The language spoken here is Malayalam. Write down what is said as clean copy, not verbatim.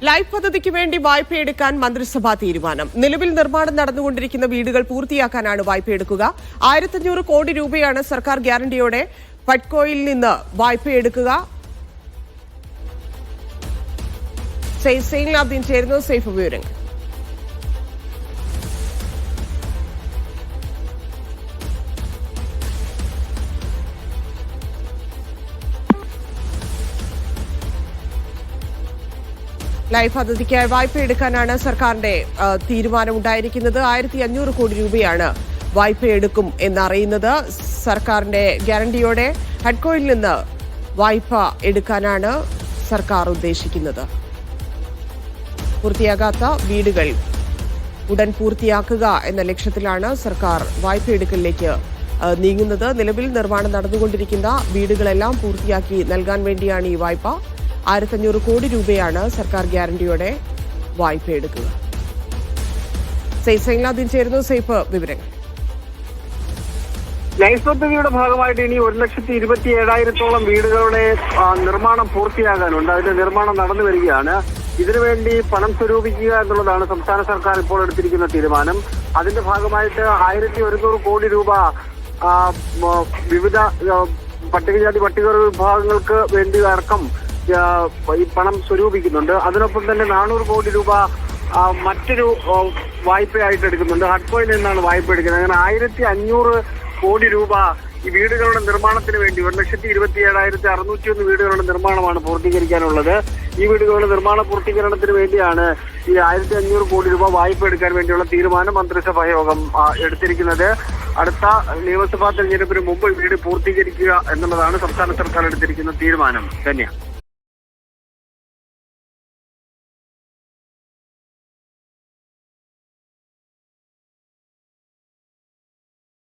ലൈഫ് പദ്ധതിക്ക് വേണ്ടി വായ്പയെടുക്കാൻ മന്ത്രിസഭാ തീരുമാനം. നിലവിൽ നിർമ്മാണം നടന്നുകൊണ്ടിരിക്കുന്ന വീടുകൾ പൂർത്തിയാക്കാനാണ് വായ്പയെടുക്കുക. 1500 കോടി രൂപയാണ് സർക്കാർ ഗ്യാരണ്ടിയോടെ പട്കോയിൽ നിന്ന് വായ്പയെടുക്കുക. സൈഫുദ്ദീൻ ചേരുന്നു. സൈഫ്, വിവരങ്ങൾ. ലൈഫ് പദ്ധതിക്കായി വായ്പയെടുക്കാനാണ് സർക്കാരിന്റെ തീരുമാനമുണ്ടായിരിക്കുന്നത്. 1500 കോടി രൂപയാണ് വായ്പയെടുക്കും എന്നറിയുന്നത്. സർക്കാരിന്റെ ഗ്യാരണ്ടിയോടെ ഹഡ്കോയിൽ നിന്ന് വായ്പ എടുക്കാനാണ് സർക്കാർ ഉദ്ദേശിക്കുന്നത്. പൂർത്തിയാകാത്ത വീടുകൾ ഉടൻ പൂർത്തിയാക്കുക എന്ന ലക്ഷ്യത്തിലാണ് സർക്കാർ വായ്പയെടുക്കലിലേക്ക് നീങ്ങുന്നത്. നിലവിൽ നിർമ്മാണം നടന്നുകൊണ്ടിരിക്കുന്ന വീടുകളെല്ലാം പൂർത്തിയാക്കി നൽകാൻ വേണ്ടിയാണ് ഈ വായ്പ. 1500 കോടി രൂപയാണ് സർക്കാർ ഗ്യാരണ്ടിയോടെ വായ്പയെടുക്കുക. സൈഫുദ്ദീൻ ചേരുന്നു. സൈഫ്, വിവരങ്ങൾ. ലൈഫ് പദ്ധതിയുടെ ഭാഗമായിട്ട് ഇനി 1,27,000-ഓളം വീടുകളുടെ നിർമ്മാണം പൂർത്തിയാകാനുണ്ട്. അതിന്റെ നിർമ്മാണം നടന്നു വരികയാണ്. ഇതിനുവേണ്ടി പണം സ്വരൂപിക്കുക എന്നുള്ളതാണ് സംസ്ഥാന സർക്കാർ ഇപ്പോൾ എടുത്തിരിക്കുന്ന തീരുമാനം. അതിന്റെ ഭാഗമായിട്ട് 1,100 കോടി രൂപ വിവിധ പട്ടികജാതി പട്ടികവർഗ വിഭാഗങ്ങൾക്ക് വേണ്ടി അടക്കം ഈ പണം സ്വരൂപിക്കുന്നുണ്ട്. അതിനൊപ്പം തന്നെ 400 കോടി രൂപ മറ്റൊരു വായ്പയായിട്ട് എടുക്കുന്നുണ്ട്. ഹഡ്കോയിൽ നിന്നാണ് വായ്പ എടുക്കുന്നത്. അങ്ങനെ 1,500 കോടി രൂപ ഈ വീടുകളുടെ നിർമ്മാണത്തിന് വേണ്ടി 1,27,601 വീടുകളുടെ നിർമ്മാണമാണ് പൂർത്തീകരിക്കാനുള്ളത്. ഈ വീടുകളുടെ നിർമ്മാണ പൂർത്തീകരണത്തിന് വേണ്ടിയാണ് ഈ 1,500 കോടി രൂപ വായ്പ എടുക്കാൻ വേണ്ടിയുള്ള തീരുമാനം മന്ത്രിസഭാ യോഗം എടുത്തിരിക്കുന്നത്. അടുത്ത നിയമസഭാ തെരഞ്ഞെടുപ്പിന് മുമ്പ് വീട് പൂർത്തീകരിക്കുക എന്നുള്ളതാണ് സംസ്ഥാന സർക്കാർ എടുത്തിരിക്കുന്ന തീരുമാനം. ധന്യ.